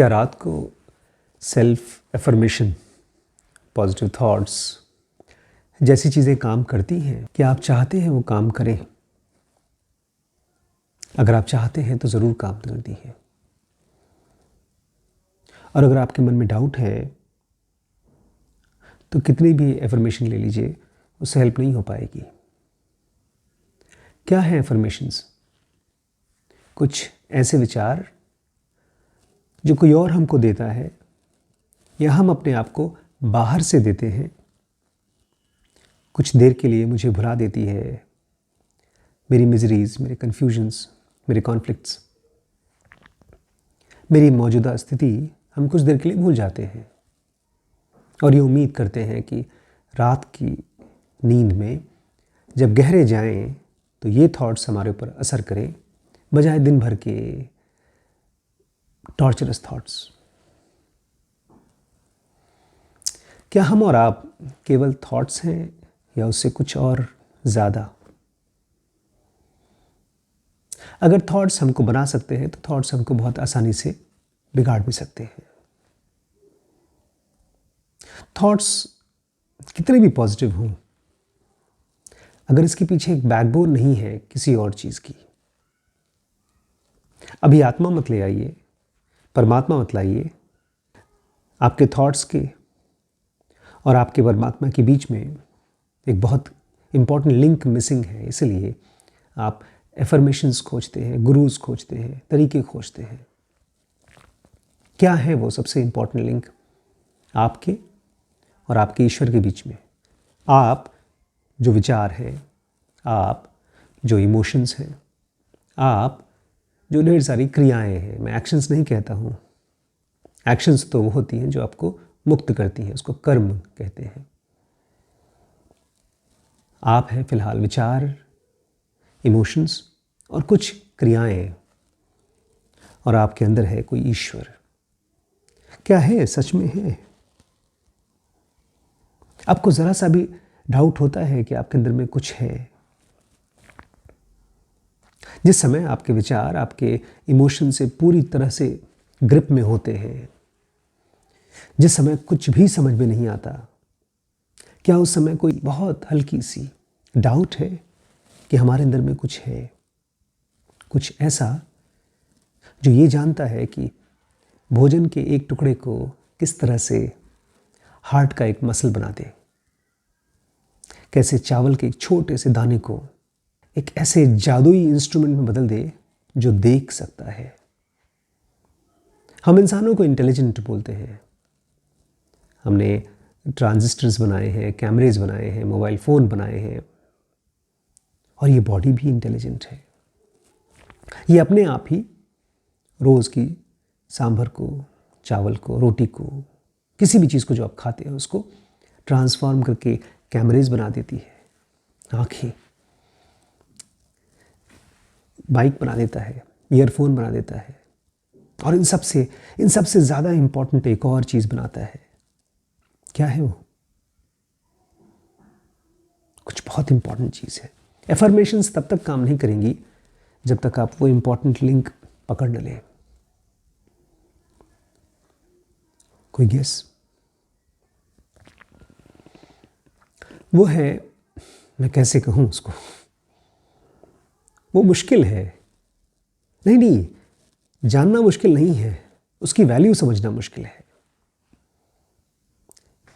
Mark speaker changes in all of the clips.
Speaker 1: क्या रात को सेल्फ एफर्मेशन, पॉजिटिव थॉट्स जैसी चीज़ें काम करती हैं? क्या आप चाहते हैं वो काम करें? अगर आप चाहते हैं तो ज़रूर काम करती हैं। और अगर आपके मन में डाउट है तो कितनी भी एफर्मेशन ले लीजिए, उससे हेल्प नहीं हो पाएगी। क्या है एफर्मेशंस? कुछ ऐसे विचार जो कोई और हमको देता है या हम अपने आप को बाहर से देते हैं। कुछ देर के लिए मुझे भुला देती है मेरी मिजरीज, मेरे कन्फ्यूजन्स, मेरे कॉन्फ्लिक्ट्स, मेरी मौजूदा स्थिति हम कुछ देर के लिए भूल जाते हैं और ये उम्मीद करते हैं कि रात की नींद में जब गहरे जाएं तो ये थॉट्स हमारे ऊपर असर करें, बजाय दिन भर के टॉर्चरस थॉट्स। क्या हम और आप केवल थॉट्स हैं या उससे कुछ और ज़्यादा? अगर थॉट्स हमको बना सकते हैं तो थॉट्स हमको बहुत आसानी से बिगाड़ भी सकते हैं। थॉट्स कितने भी पॉजिटिव हों, अगर इसके पीछे एक बैकबोन नहीं है किसी और चीज़ की, अभी आत्मा मत ले आइए, परमात्मा मत लाइए। आपके थॉट्स के और आपके परमात्मा के बीच में एक बहुत इम्पॉर्टेंट लिंक मिसिंग है। इसलिए आप एफर्मेशंस खोजते हैं, गुरुज खोजते हैं, तरीके खोजते हैं। क्या है वो सबसे इम्पॉर्टेंट लिंक आपके और आपके ईश्वर के बीच में? आप जो विचार हैं, आप जो इमोशंस हैं, आप जो ढेर सारी क्रियाएं हैं, मैं एक्शंस नहीं कहता हूँ। एक्शंस तो वो होती हैं जो आपको मुक्त करती हैं, उसको कर्म कहते हैं। आप हैं फिलहाल विचार, इमोशंस और कुछ क्रियाएं, और आपके अंदर है कोई ईश्वर। क्या है? सच में है? आपको ज़रा सा भी डाउट होता है कि आपके अंदर में कुछ है? जिस समय आपके विचार आपके इमोशन से पूरी तरह से ग्रिप में होते हैं, जिस समय कुछ भी समझ में नहीं आता, क्या उस समय कोई बहुत हल्की सी डाउट है कि हमारे अंदर में कुछ है, कुछ ऐसा जो ये जानता है कि भोजन के एक टुकड़े को किस तरह से हार्ट का एक मसल बना दे, कैसे चावल के एक छोटे से दाने को एक ऐसे जादुई इंस्ट्रूमेंट में बदल दे जो देख सकता है। हम इंसानों को इंटेलिजेंट बोलते हैं। हमने ट्रांजिस्टर्स बनाए हैं, कैमरेज बनाए हैं, मोबाइल फ़ोन बनाए हैं, और ये बॉडी भी इंटेलिजेंट है। ये अपने आप ही रोज़ की सांभर को, चावल को, रोटी को, किसी भी चीज़ को जो आप खाते हैं उसको ट्रांसफॉर्म करके कैमरेज बना देती है। आँखें, बाइक बना देता है, ईयरफोन बना देता है, और इन सब से ज़्यादा इम्पॉर्टेंट एक और चीज़ बनाता है। क्या है वो? कुछ बहुत इम्पॉर्टेंट चीज़ है। एफर्मेशंस तब तक काम नहीं करेंगी जब तक आप वो इम्पॉर्टेंट लिंक पकड़ न लें। कोई गेस? वो है, मैं कैसे कहूँ उसको, वो मुश्किल है। नहीं, जानना मुश्किल नहीं है, उसकी वैल्यू समझना मुश्किल है।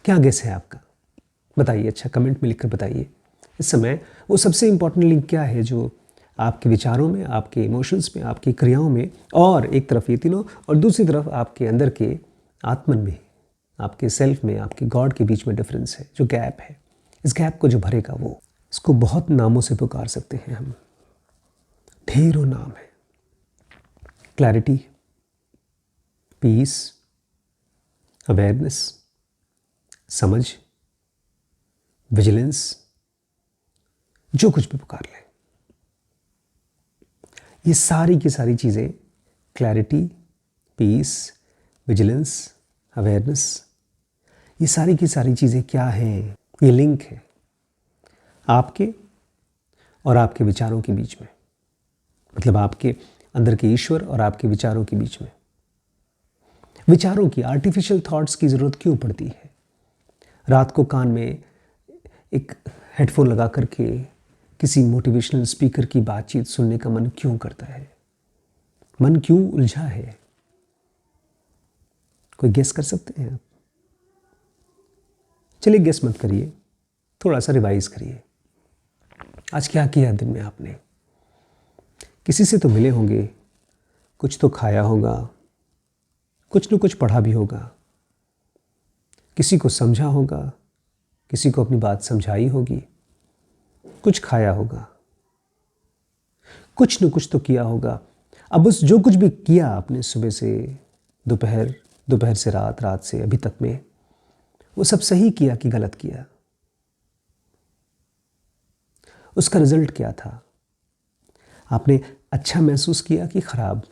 Speaker 1: क्या गेस है आपका? बताइए, अच्छा कमेंट में लिखकर बताइए। इस समय वो सबसे इंपॉर्टेंट लिंक क्या है जो आपके विचारों में, आपके इमोशंस में, आपकी क्रियाओं में, और एक तरफ ये तीनों और दूसरी तरफ आपके अंदर के आत्मन में, आपके सेल्फ में, आपके गॉड के बीच में डिफरेंस है, जो गैप है। इस गैप को जो भरेगा वो, इसको बहुत नामों से पुकार सकते हैं हम। ढेरों नाम है। क्लैरिटी, पीस, अवेयरनेस, समझ, विजिलेंस, जो कुछ भी पुकार लें। ये सारी की सारी चीज़ें, क्लैरिटी, पीस, विजिलेंस, अवेयरनेस, ये सारी की सारी चीज़ें क्या हैं? ये लिंक है आपके और आपके विचारों के बीच में, मतलब आपके अंदर के ईश्वर और आपके विचारों के बीच में। विचारों की, आर्टिफिशियल थॉट्स की ज़रूरत क्यों पड़ती है? रात को कान में एक हेडफोन लगा करके किसी मोटिवेशनल स्पीकर की बातचीत सुनने का मन क्यों करता है? मन क्यों उलझा है? कोई गेस कर सकते हैं आप? चलिए गेस मत करिए, थोड़ा सा रिवाइज करिए। आज क्या किया दिन में आपने? किसी से तो मिले होंगे, कुछ तो खाया होगा, कुछ न कुछ पढ़ा भी होगा, किसी को समझा होगा, किसी को अपनी बात समझाई होगी, कुछ खाया होगा, कुछ न कुछ तो किया होगा। अब उस जो कुछ भी किया आपने सुबह से दोपहर, दोपहर से रात, रात से अभी तक में, वो सब सही किया कि गलत किया? उसका रिजल्ट क्या था? आपने अच्छा महसूस किया कि खराब?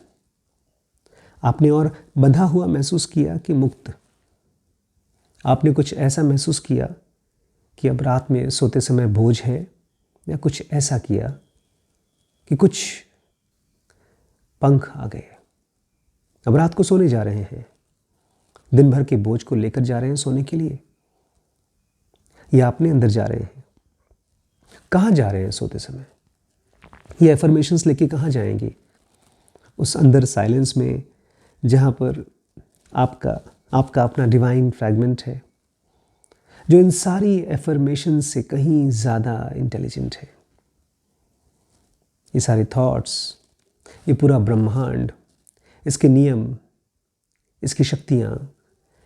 Speaker 1: आपने और बंधा हुआ महसूस किया कि मुक्त? आपने कुछ ऐसा महसूस किया कि अब रात में सोते समय बोझ है, या कुछ ऐसा किया कि कुछ पंख आ गए, अब रात को सोने जा रहे हैं, दिन भर के बोझ को लेकर जा रहे हैं सोने के लिए, या अपने अंदर जा रहे हैं? कहाँ जा रहे हैं सोते समय? ये एफर्मेशंस लेके कहाँ जाएंगे? उस अंदर साइलेंस में, जहाँ पर आपका अपना डिवाइन फ्रैगमेंट है, जो इन सारी एफर्मेशन से कहीं ज़्यादा इंटेलिजेंट है। ये सारे थॉट्स, ये पूरा ब्रह्मांड, इसके नियम, इसकी शक्तियाँ,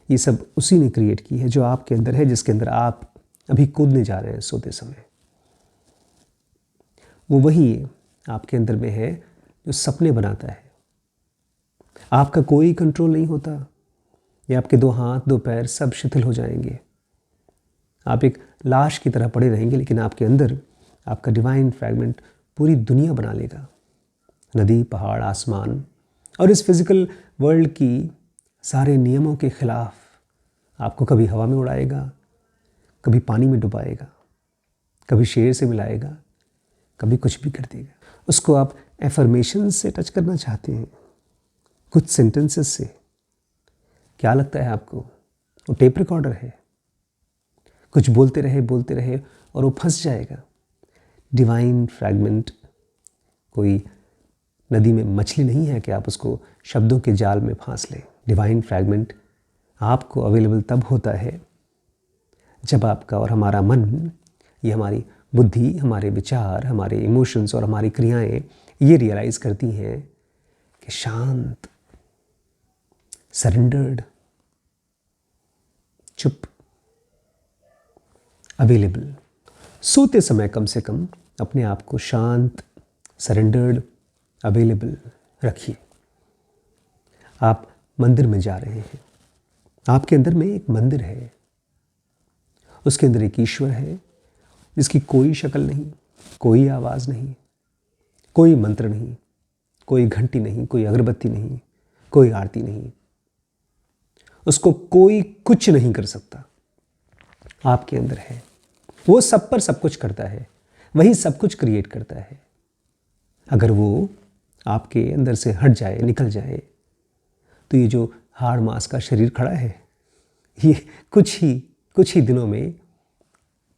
Speaker 1: ये सब उसी ने क्रिएट की है जो आपके अंदर है, जिसके अंदर आप अभी कूदने जा रहे हैं सोते समय। वो वही आपके अंदर में है जो सपने बनाता है। आपका कोई कंट्रोल नहीं होता, या आपके दो हाथ दो पैर सब शिथिल हो जाएंगे, आप एक लाश की तरह पड़े रहेंगे, लेकिन आपके अंदर आपका डिवाइन फ्रैगमेंट पूरी दुनिया बना लेगा। नदी, पहाड़, आसमान और इस फिजिकल वर्ल्ड की सारे नियमों के खिलाफ आपको कभी हवा में उड़ाएगा, कभी पानी में डुबाएगा, कभी शेर से मिलाएगा, कभी कुछ भी कर देगा। उसको आप एफर्मेशन से टच करना चाहते हैं, कुछ सेंटेंसेस से। क्या लगता है आपको? वो टेप रिकॉर्डर है, कुछ बोलते रहे और वो फंस जाएगा। डिवाइन फ्रैगमेंट कोई नदी में मछली नहीं है कि आप उसको शब्दों के जाल में फांस लें। डिवाइन फ्रैगमेंट आपको अवेलेबल तब होता है जब आपका और हमारा मन, ये हमारी बुद्धि, हमारे विचार, हमारे इमोशंस और हमारी क्रियाएं ये रियलाइज़ करती हैं कि शांत, सरेंडर्ड, चुप, अवेलेबल। सोते समय कम से कम अपने आप को शांत, सरेंडर्ड, अवेलेबल रखिए। आप मंदिर में जा रहे हैं, आपके अंदर में एक मंदिर है, उसके अंदर एक ईश्वर है जिसकी कोई शक्ल नहीं, कोई आवाज़ नहीं, कोई मंत्र नहीं, कोई घंटी नहीं, कोई अगरबत्ती नहीं, कोई आरती नहीं। उसको कोई कुछ नहीं कर सकता। आपके अंदर है, वो सब पर सब कुछ करता है, वही सब कुछ क्रिएट करता है। अगर वो आपके अंदर से हट जाए, निकल जाए, तो ये जो हाड़ मांस का शरीर खड़ा है, ये कुछ ही दिनों में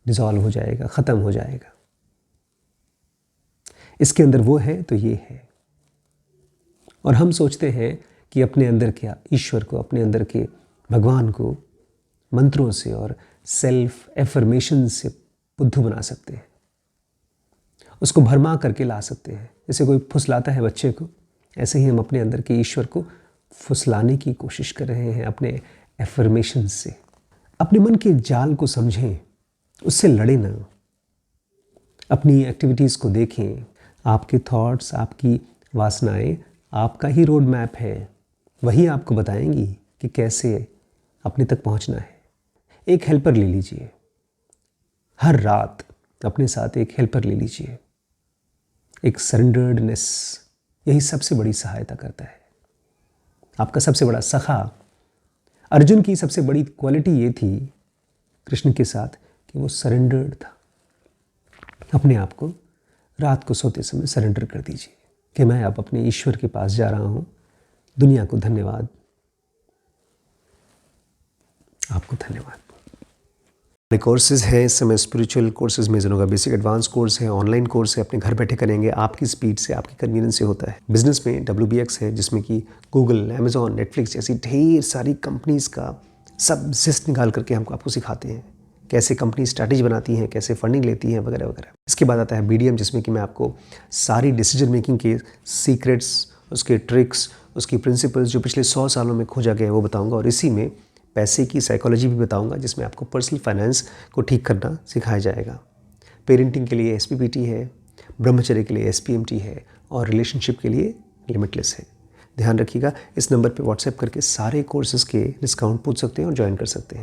Speaker 1: डिसॉल्व हो जाएगा, ख़त्म हो जाएगा। इसके अंदर वो है तो ये है। और हम सोचते हैं कि अपने अंदर के ईश्वर को, अपने अंदर के भगवान को मंत्रों से और सेल्फ एफर्मेशन से बुद्धू बना सकते हैं, उसको भरमा करके ला सकते हैं। जैसे कोई फुसलाता है बच्चे को, ऐसे ही हम अपने अंदर के ईश्वर को फुसलाने की कोशिश कर रहे हैं अपने एफर्मेशन से। अपने मन के जाल को समझें, उससे लड़े ना। अपनी एक्टिविटीज़ को देखें। आपके थॉट्स, आपकी वासनाएं आपका ही रोड मैप है, वही आपको बताएंगी कि कैसे अपने तक पहुंचना है। एक हेल्पर ले लीजिए, हर रात अपने साथ एक हेल्पर ले लीजिए। एक सरेंडर्डनेस, यही सबसे बड़ी सहायता करता है। आपका सबसे बड़ा सखा, अर्जुन की सबसे बड़ी क्वालिटी ये थी कृष्ण के साथ कि वो सरेंडर्ड था। अपने आप को रात को सोते समय सरेंडर कर दीजिए कि मैं अब अपने ईश्वर के पास जा रहा हूँ, दुनिया को धन्यवाद, आपको धन्यवाद। कोर्सेज हैं इस समय, स्पिरिचुअल कोर्सेज में जनों का बेसिक एडवांस कोर्स है, ऑनलाइन कोर्स है, अपने घर बैठे करेंगे, आपकी स्पीड से, आपकी कन्वीनियंस से होता है। बिजनेस में WBX है, जिसमें कि गूगल, अमेजॉन, नेटफ्लिक्स जैसी ढेर सारी कंपनीज़ का सब जिस्ट निकाल करके हमको आपको सिखाते हैं, कैसे कंपनी स्ट्रैटेजी बनाती हैं, कैसे फंडिंग लेती हैं, वगैरह वगैरह। इसके बाद आता है BDM, जिसमें कि मैं आपको सारी डिसीजन मेकिंग के सीक्रेट्स, उसके ट्रिक्स, उसकी प्रिंसिपल्स जो पिछले 100 सालों में खोजा गया है वो बताऊंगा, और इसी में पैसे की साइकोलॉजी भी बताऊंगा, जिसमें आपको पर्सनल फाइनेंस को ठीक करना सिखाया जाएगा। पेरेंटिंग के लिए SPPT है, ब्रह्मचर्य के लिए SPMT है, और रिलेशनशिप के लिए लिमिटलेस है। ध्यान रखिएगा, इस नंबर पे व्हाट्सएप करके सारे कोर्सेज़ के डिस्काउंट पूछ सकते हैं और ज्वाइन कर सकते हैं।